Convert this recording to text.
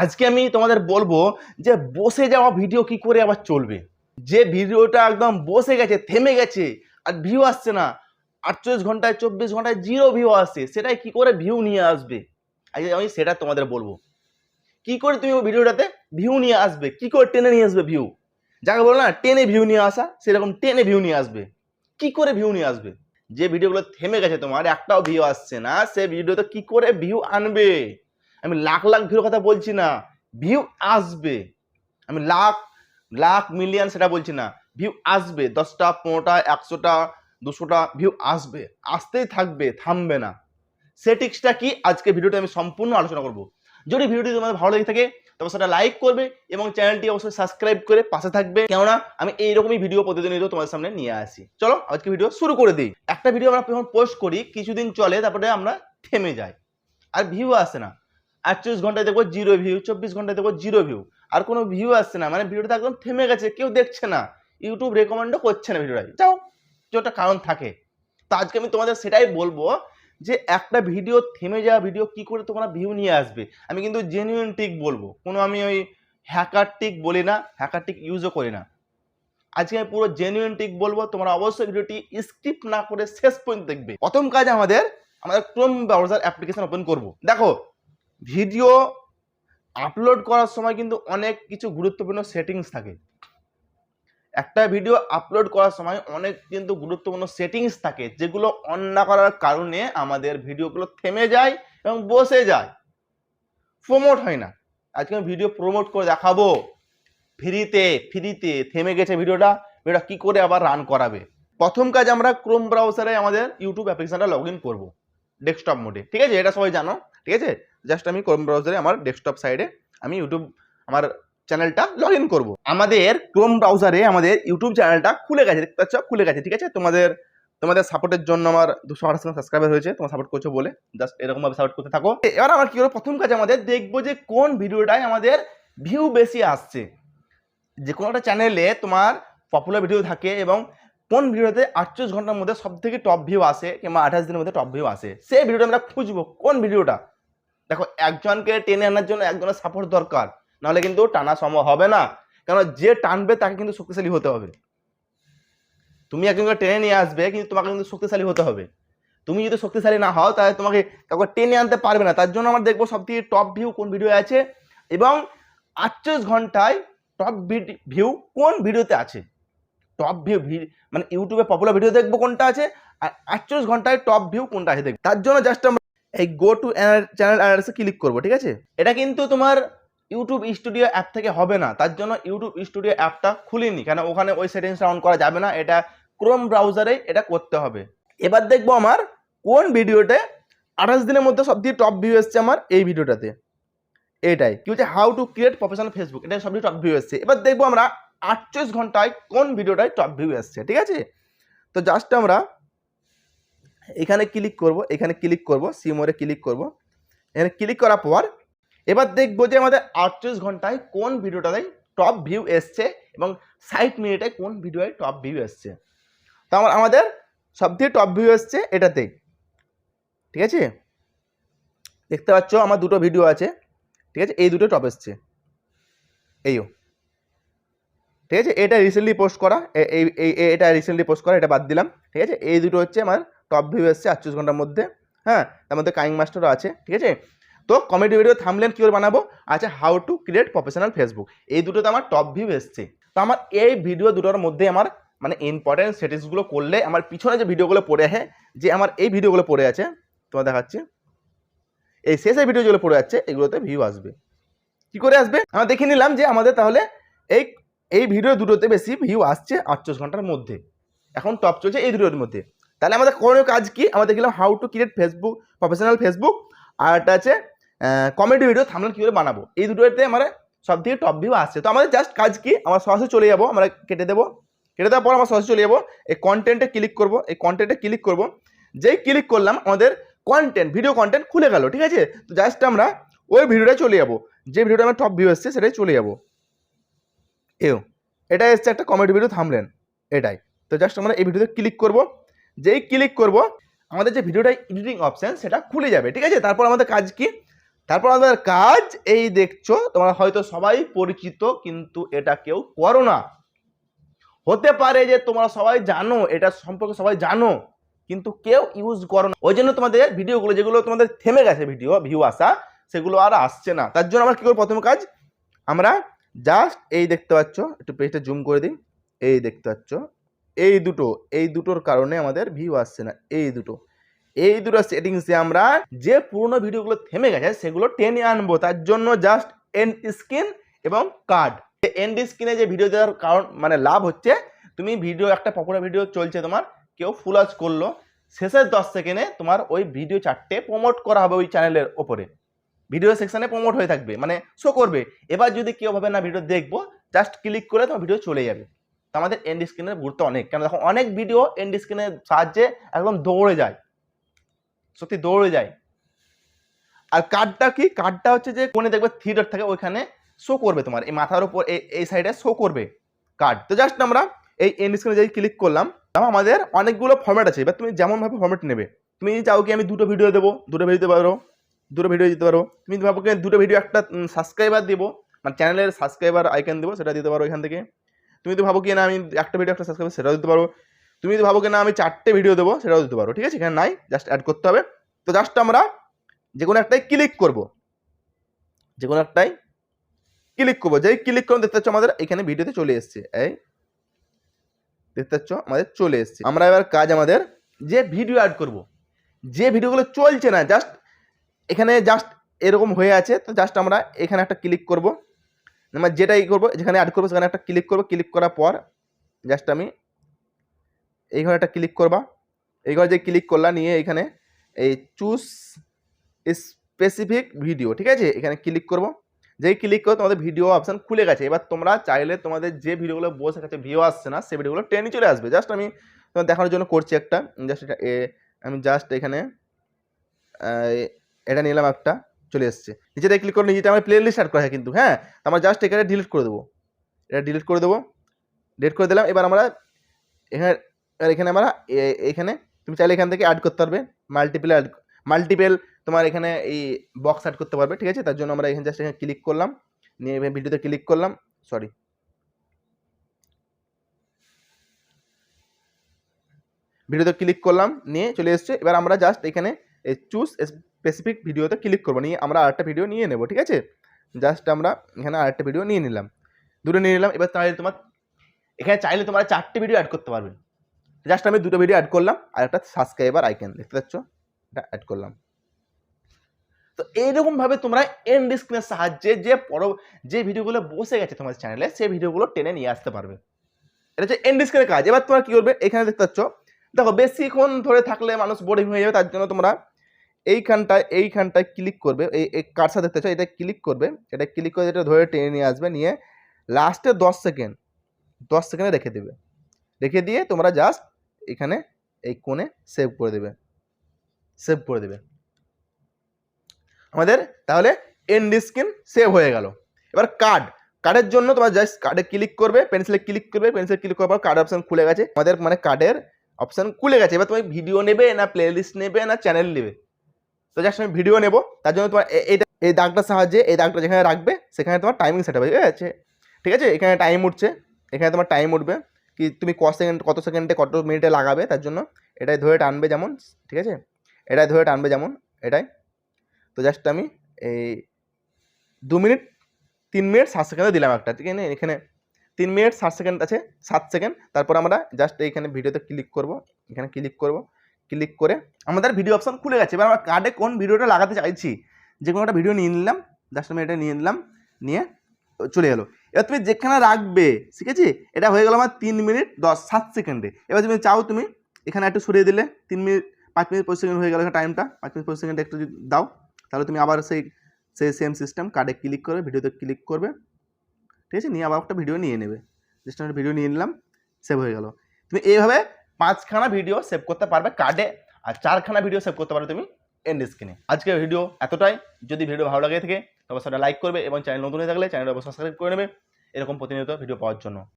আজকে আমি তোমাদের বলবো যে বসে যাওয়া ভিডিও কি করে আবার চলবে। যে ভিডিওটা একদম বসে গেছে, থেমে গেছে, আর ভিউ আসছে না, 48 ঘন্টায় 24 ঘন্টায় জিরো ভিউ আসছে, সেটাই কি করে ভিউ নিয়ে আসবে। আজকে আমি সেটা তোমাদের বলবো কি করে তুমি ওই ভিডিওটাতে ভিউ নিয়ে আসবে, কি করে টেনে নিয়ে আসবে ভিউ। যাকে বলো না টেনে ভিউ নিয়ে আসা, সেরকম টেনে ভিউ নিয়ে আসবে। কি করে ভিউ নিয়ে আসবে? যে ভিডিওগুলো থেমে গেছে, তোমার একটাও ভিউ আসছে না, সে ভিডিওতে কি করে ভিউ আনবে? আমি লাখ লাখ ভিউর কথা বলছি না, ভিউ আসবে। আমি লাখ লাখ মিলিয়ন সেটা বলছি না, ভিউ আসবে। 10টা 15টা 100টা 200টা ভিউ আসবে, আসতেই থাকবে, থামবে না। সেটিংসটা কি আজকে ভিডিওতে আমি সম্পূর্ণ আলোচনা করব। যদি ভিডিওটি তোমাদের ভালো লেগে থাকে তবে সেটা লাইক করবে এবং চ্যানেলটি অবশ্যই সাবস্ক্রাইব করে পাশে থাকবে, কেননা আমি এইরকমই ভিডিও প্রতিদিনিত তোমাদের সামনে নিয়ে আসি। চলো আজকে ভিডিও শুরু করে দিই। একটা ভিডিও আমরা যখন পোস্ট করি কিছুদিন চলে, তারপরে আমরা থেমে যাই, আর ভিউ আসে না। 48 ঘন্টায় দেখবো জিরো ভিউ, 24 ঘন্টায় দেখবো জিরো ভিউ, আর কোনো ভিউ আসছে না, মানে ভিডিওটা একদম থেমে গেছে, কেউ দেখছে না, ইউটিউব রেকমেন্ডও করছে না ভিডিওটা। যাও, একটা কারণ থাকে। তো আজকে আমি তোমাদের সেটাই বলবো যে একটা ভিডিও থেমে যাওয়া ভিডিও কি করে তোমরা ভিউ নিয়ে আসবে। আমি কিন্তু জেনুইন টিক বলবো, কোনো আমি ওই হ্যাকার টিক বলি না, হ্যাকার টিক ইউজও করি না। আজকে আমি পুরো জেনুইন টিক বলবো, তোমরা অবশ্যই ভিডিওটি স্কিপ না করে শেষ পর্যন্ত দেখবে। প্রথম কাজ আমাদের ক্রোম ব্রাউজার অ্যাপ্লিকেশন ওপেন করব। দেখো, ভিডিও আপলোড করার সময় কিন্তু অনেক কিছু গুরুত্বপূর্ণ সেটিংস থাকে। একটা ভিডিও আপলোড করার সময় অনেক কিন্তু গুরুত্বপূর্ণ সেটিংস থাকে, যেগুলো অন না করার কারণে আমাদের ভিডিওগুলো থেমে যায় এবং বসে যায়, প্রমোট হয় না। আজকে আমি ভিডিও প্রমোট করে দেখাবো ফ্রিতে। থেমে গেছে ভিডিওটা কি করে আবার রান করাবে। প্রথম কাজ, আমরা ক্রোম ব্রাউজারে আমাদের ইউটিউব অ্যাপ্লিকেশনটা লগ ইন করবো ডেস্কটপ মোডে, ঠিক আছে? এটা সবাই জানো, ঠিক আছে? জাস্ট আমি ক্রোম ব্রাউজারে আমার ডেস্কটপ সাইডে আমি ইউটিউব আমার চ্যানেলটা লগ ইন করবো। আমাদের ক্রোম ব্রাউজারে আমাদের ইউটিউব চ্যানেলটা খুলে গেছে, দেখতে পাচ্ছ খুলে গেছে, ঠিক আছে? তোমাদের সাপোর্টের জন্য আমার 228 সাবস্ক্রাইবার হয়েছে, তোমার সাপোর্ট করছো বলে। জাস্ট এরকম ভাবে সাপোর্ট করতে থাকো। এবার আমার কি হলো, প্রথম কাজ আমাদের দেখবো যে কোন ভিডিওটায় আমাদের ভিউ বেশি আসছে। যে কোনো একটা চ্যানেলে তোমার পপুলার ভিডিও থাকে এবং কোন ভিডিওতে 48 ঘন্টার মধ্যে সব থেকে টপ ভিউ আসে কিংবা 28 দিনের মধ্যে টপ ভিউ আসে, সেই ভিডিওটা আমরা খুঁজবো কোন ভিডিওটা। দেখো, একজনকে টেনে আনার জন্য একজনের সাপোর্ট দরকার, নাহলে কিন্তু টানা সম্ভব হবে না। কারণ যে টানবে তাকে কিন্তু শক্তিশালী হতে হবে। তুমি একজনকে টেনে নিয়ে আসবে, কিন্তু তোমাকে কিন্তু শক্তিশালী হতে হবে। তুমি যদি শক্তিশালী না হও তাহলে তোমাকে কাউকে টেনে আনতে পারবে না। তার জন্য আমরা দেখবো সব থেকে টপ ভিউ কোন ভিডিও আছে এবং 48 ঘন্টায় টপ ভিউ কোন ভিডিওতে আছে। টপ ভিউ মানে ইউটিউবে পপুলার ভিডিও দেখবো কোনটা আছে, আর 48 ঘন্টায় টপ ভিউ কোনটা আছে দেখবো। তার জন্য জাস্ট আমরা এই গো টু চ্যানেল অ্যানালাইসিসে ক্লিক করবো, ঠিক আছে? এটা কিন্তু তোমার ইউটিউব স্টুডিও অ্যাপ থেকে হবে না, তার জন্য ইউটিউব স্টুডিও অ্যাপটা খুলিনি, কেন ওখানে ওই সেটিংসটা অন করা যাবে না, এটা ক্রোম ব্রাউজারে এটা করতে হবে। এবার দেখবো আমার কোন ভিডিওতে 28 দিনের মধ্যে সবথেকে টপ ভিউ এসছে আমার এই ভিডিওটাতে। এটাই কি হচ্ছে, how to create professional Facebook, এটা সবথেকে টপ ভিউ এসছে। এবার দেখবো আমরা 48 ঘন্টায় কোন ভিডিওটায় টপ ভিউ এসছে, ঠিক আছে? তো জাস্ট আমরা এখানে ক্লিক করব, সি মোরে ক্লিক করব। এখানে ক্লিক করার পর এবার দেখবো যে আমাদের 48 ঘন্টায় কোন ভিডিওটাতে টপ ভিউ এসছে এবং 60 মিনিটে কোন ভিডিওয় টপ ভিউ এসছে। তো আমাদের সবথেকে টপ ভিউ এসছে এটাতেই, ঠিক আছে? দেখতে পাচ্ছ আমার দুটো ভিডিও আছে, ঠিক আছে? এই দুটো টপ এসছে, এইও, ঠিক আছে? এটা রিসেন্টলি পোস্ট করা, এটা রিসেন্টলি পোস্ট করা, এটা বাদ দিলাম, ঠিক আছে? এই দুটো হচ্ছে আমার টপ ভিউ এসছে 48 ঘন্টার মধ্যে। হ্যাঁ, তার মধ্যে কাইং মাস্টারও আছে, ঠিক আছে? তো কমেডি ভিডিও থাম্বনেল কী করে বানাবো, আচ্ছা how to create professional Facebook, এই দুটোতে আমার টপ ভিউ এসছে। তো আমার এই ভিডিও দুটোর মধ্যে আমার মানে ইম্পর্টেন্ট সেটিংসগুলো করলে আমার পিছনে যে ভিডিওগুলো পড়ে আছে, যে আমার এই ভিডিওগুলো পড়ে আছে তোমার দেখাচ্ছি, এই শেষের ভিডিও যেগুলো পড়ে যাচ্ছে এগুলোতে ভিউ আসবে। কি করে আসবে আমরা দেখে নিলাম যে আমাদের তাহলে এই ভিডিও দুটোতে বেশি ভিউ আসছে 48 ঘন্টার মধ্যে, এখন টপ চলছে এই দুটোর মধ্যে। তাহলে আমাদের করণীয় কাজ কি, আমরা দেখলাম how to create Facebook professional Facebook, আর একটা আছে কমেডি ভিডিও থাম্বনেল কী করে বানাবো, এই দুটোতে আমার সব থেকে টপ ভিউ আসছে। তো আমাদের জাস্ট কাজ কি, আমরা সরাসরি চলে যাবো, আমরা কেটে দেওয়ার পর আমরা সরাসরি চলে যাবো এই কন্টেন্টে ক্লিক করবো। যেই ক্লিক করলাম আমাদের ভিডিও কন্টেন্ট খুলে গেল, ঠিক আছে? তো জাস্ট আমরা ওই ভিডিওটা চলে যাবো, যে ভিডিওটা আমার টপ ভিউ এসছে সেটাই চলে যাবো। এটা এসছে একটা কমেডি ভিডিও থাম্বনেল, এটাই। তো জাস্ট আমরা এই ভিডিওতে ক্লিক করব, যেই ক্লিক করব আমাদের যে ভিডিওটা এডিটিং অপশন সেটা খুলে যাবে, ঠিক আছে? তারপর আমাদের কাজ কি, তারপর আমাদের কাজ এই দেখছো, তোমরা হয়তো সবাই পরিচিত, কিন্তু এটা কেউ করো না। হতে পারে যে তোমরা সবাই জানো, এটা সম্পর্কে সবাই জানো, কিন্তু কেউ ইউজ করো না। ওই জন্য তোমাদের ভিডিওগুলো যেগুলো তোমাদের থেমে গেছে, ভিউ আসা, সেগুলো আর আসছে না। তার জন্য আমরা কি করবো, প্রথম কাজ আমরা জাস্ট এই দেখতে পাচ্ছ, একটু পেজটা জুম করে দিই, এই দেখতে পাচ্ছ এই দুটোর কারণে আমাদের ভিউ আসছে না। এই দুটো সেটিংসে আমরা যে পুরোনো ভিডিওগুলো থেমে গেছে সেগুলো টেনে আনবো। তার জন্য জাস্ট এন্ড স্ক্রিন এবং কার্ড। এন্ড স্ক্রিনে যে ভিডিও দেওয়ার কারণ মানে লাভ হচ্ছে, তুমি ভিডিও একটা পপুলার ভিডিও চলছে তোমার, কেউ ফুল ওয়াচ করলো, শেষের 10 সেকেন্ডে তোমার ওই ভিডিও 4টে প্রমোট করা হবে ওই চ্যানেলের ওপরে, ভিডিও সেকশনে প্রমোট হয়ে থাকবে, মানে শো করবে। এবার যদি কেউ ভাবে না ভিডিও দেখবো, জাস্ট ক্লিক করে তোমার ভিডিও চলে যাবে। তো আমাদের এন্ড স্ক্রিনের গুরুত্ব অনেক, কেন দেখো অনেক ভিডিও এন্ড স্ক্রিনের সাহায্যে একদম দৌড়ে যায়, সত্যি দৌড়ে যায়। আর কার্ডটা কি, কার্ডটা হচ্ছে যে কোণে দেখবে থ্রি ডট থাকে, ওইখানে শো করবে তোমার এই মাথার উপর, এই সাইডে শো করবে কার্ড। তো জাস্ট আমরা এই এন্ড স্ক্রিনে যাই ক্লিক করলাম। আমাদের অনেকগুলো ফরম্যাট আছে, এবার তুমি যেমন ভাবে ফরম্যাট নেবে। তুমি চাও কি আমি দুটো ভিডিও দেবো, দুটো ভিডিও দিতে পারো, তুমি ভাবো কি দুটো ভিডিও একটা সাবস্ক্রাইবার দেবো, মানে চ্যানেলের সাবস্ক্রাইবার আইকন দেবো, সেটা দিতে পারো এখান থেকে। তুমি তো ভাবো কি না আমি একটা ভিডিও একটা সাবস্ক্রাইবার, সেটাও দিতে পারো। তুমি তো ভাবো কি না আমি 4টে ভিডিও দেবো, সেটাও দিতে পারো। ঠিক আছে, এখানে নাই, জাস্ট অ্যাড করতে হবে। তো জাস্ট আমরা যে কোনো একটাই ক্লিক করবো, যেই ক্লিক করুন, দেখতে পাচ্ছ আমাদের এখানে ভিডিওতে চলে এসছে, এই দেখতে পাচ্ছ আমাদের চলে এসছে। আমরা এবার কাজ আমাদের যে ভিডিও অ্যাড করব, যে ভিডিওগুলো চলছে না, জাস্ট এখানে জাস্ট এরকম হয়ে আছে, তো জাস্ট আমরা এখানে একটা ক্লিক করব, আমরা যেটাই করবো যেখানে অ্যাড করবো সেখানে একটা ক্লিক করবো। ক্লিক করার পর জাস্ট আমি এই ঘরে একটা ক্লিক করবা, এই ঘরে যে ক্লিক করলা, নিয়ে এখানে এই চুজ স্পেসিফিক ভিডিও, ঠিক আছে, এখানে ক্লিক করব। যেই ক্লিক করে তোমাদের ভিডিও অপশন খুলে গেছে। এবার তোমরা চাইলে তোমাদের যে ভিডিওগুলো বসে গেছে ভিউ আসছে না, সেই ভিডিওগুলো টেনে চলে আসবে। জাস্ট আমি তোমার দেখানোর জন্য করছি একটা, জাস্ট এটা আমি জাস্ট এখানে এটা নিলাম, একটা চলে এসছে। নিচেটা ক্লিক করে নিচেটা আমার প্লে লিস্ট অ্যাড করা হয় কিন্তু, হ্যাঁ, আমরা জাস্ট এখানে ডিলিট করে দেবো, এটা ডিলিট করে দেবো, ডিলিট করে দিলাম। এবার আমরা এখানে আমরা এখানে তুমি চাইলে এখান থেকে অ্যাড করতে পারবে, মাল্টিপল তোমার এখানে এই বক্স অ্যাড করতে পারবে। ঠিক আছে, তার জন্য আমরা এখানে জাস্ট এখানে ক্লিক করলাম, নিয়ে ভিডিওতে ক্লিক করলাম, ভিডিওতে ক্লিক করলাম, নিয়ে চলে এসছে। এবার আমরা জাস্ট এখানে এই চুজ স্পেসিফিক ভিডিওতে ক্লিক করবো, নিয়ে আমরা আরেকটা ভিডিও নিয়ে নেব। ঠিক আছে, জাস্ট আমরা এখানে আরেকটা ভিডিও নিয়ে নিলাম, দুটো নিয়ে নিলাম। এবার চাইলে তোমার এখানে চাইলে তোমরা 4টে ভিডিও অ্যাড করতে পারবে। জাস্ট আমি দুটো ভিডিও অ্যাড করলাম, আর একটা সাবস্ক্রাইবার আইকন দেখতে পাচ্ছ, এটা অ্যাড করলাম। তো এইরকম ভাবে তোমরা এন্ড স্ক্রিনের সাহায্যে যে ভিডিওগুলো বসে গেছে তোমার চ্যানেলে, সেই ভিডিওগুলো টেনে নিয়ে আসতে পারবে। এটা হচ্ছে এন্ড স্ক্রিনের কাজ। এবার তোমরা কি করবে, এখানে দেখতে পাচ্ছ, দেখো বেশিক্ষণ ধরে থাকলে মানুষ বোরিং হয়ে যাবে, তার জন্য তোমরা এইখানটায় ক্লিক করবে, এই কার্সার দেখতে পাচ্ছ, এটা ক্লিক করবে, এটা ক্লিক করে এটা ধরে টেনে নিয়ে আসবে, নিয়ে লাস্টে 10 সেকেন্ডে রেখে দেবে। রেখে দিয়ে তোমরা জাস্ট এখানে এই কোণে সেভ করে দেবে। আমাদের তাহলে এন্ড স্ক্রিন সেভ হয়ে গেল। এবার কার্ডের জন্য তোমরা জাস্ট কার্ডে ক্লিক করবে, পেন্সিলে ক্লিক করার পর কার্ড অপশন খুলে গেছে আমাদের, মানে কার্ডের অপশন খুলে গেছে। এবার তুমি ভিডিও নেবে না প্লে লিস্ট নেবে না চ্যানেল নেবে, তো জাস্ট আমি ভিডিও নেব। তার জন্য তোমার এই দাগটার সাহায্যে, এই দাগটা যেখানে রাখবে সেখানে তোমার টাইমিং সেট হয়ে গেছে। ঠিক আছে, এখানে টাইম উঠছে, এখানে তোমার টাইম উঠবে কি তুমি কত সেকেন্ডে কত মিনিটে লাগাবে, তার জন্য এটাই ধরে টানবে যেমন, ঠিক আছে, এটাই ধরে টানবে যেমন, এটাই। তো জাস্ট আমি এই 2 মিনিট 3 মিনিট 7 সেকেন্ডে দিলাম একটা, ঠিক আছে, এখানে 3 মিনিট 7 সেকেন্ড আছে, 7 সেকেন্ড। তারপর আমরা জাস্ট এইখানে ভিডিওতে ক্লিক করব, এখানে ক্লিক করে আমাদের ভিডিও অপশন খুলে গেছে। এবার আমরা কার্ডে কোন ভিডিওটা লাগাতে চাইছি, যে কোনো একটা ভিডিও নিয়ে নিলাম, জাস্ট আমি এটা নিয়ে নিলাম, নিয়ে চলে গেলো। এবার তুমি যেখানে রাখবে, ঠিক আছে, এটা হয়ে গেল আমার 3 মিনিট 7 সেকেন্ডে। এবার তুমি চাও তুমি এখানে একটু সরিয়ে দিলে 3 মিনিট 5 মিনিট 25 সেকেন্ড হয়ে গেল, টাইমটা 5 মিনিট 25 সেকেন্ড একটু দাও, তাহলে তুমি আবার সেই সেম সিস্টেম কার্ডে ক্লিক করবে, ভিডিওতে ক্লিক করবে, ঠিক আছে, নিয়ে আবার একটা ভিডিও নিয়ে নেবে। জাস্ট আমি ভিডিও নিয়ে নিলাম, সেভ হয়ে গেল। তুমি এইভাবে 5খানা ভিডিও সেভ করতে পারবে কার্ডে, আর 4খানা ভিডিও সেভ করতে পারবে তুমি এন্ড স্ক্রিনে। আজকের ভিডিও এতটাই। যদি ভিডিও ভালো লাগে থাকে তবে সেটা লাইক করবে, এবং চ্যানেল নতুন হয়ে থাকলে চ্যানেলটা সাবস্ক্রাইব করে নেবে এরকম প্রতিনিয়ত ভিডিও পাওয়ার জন্য।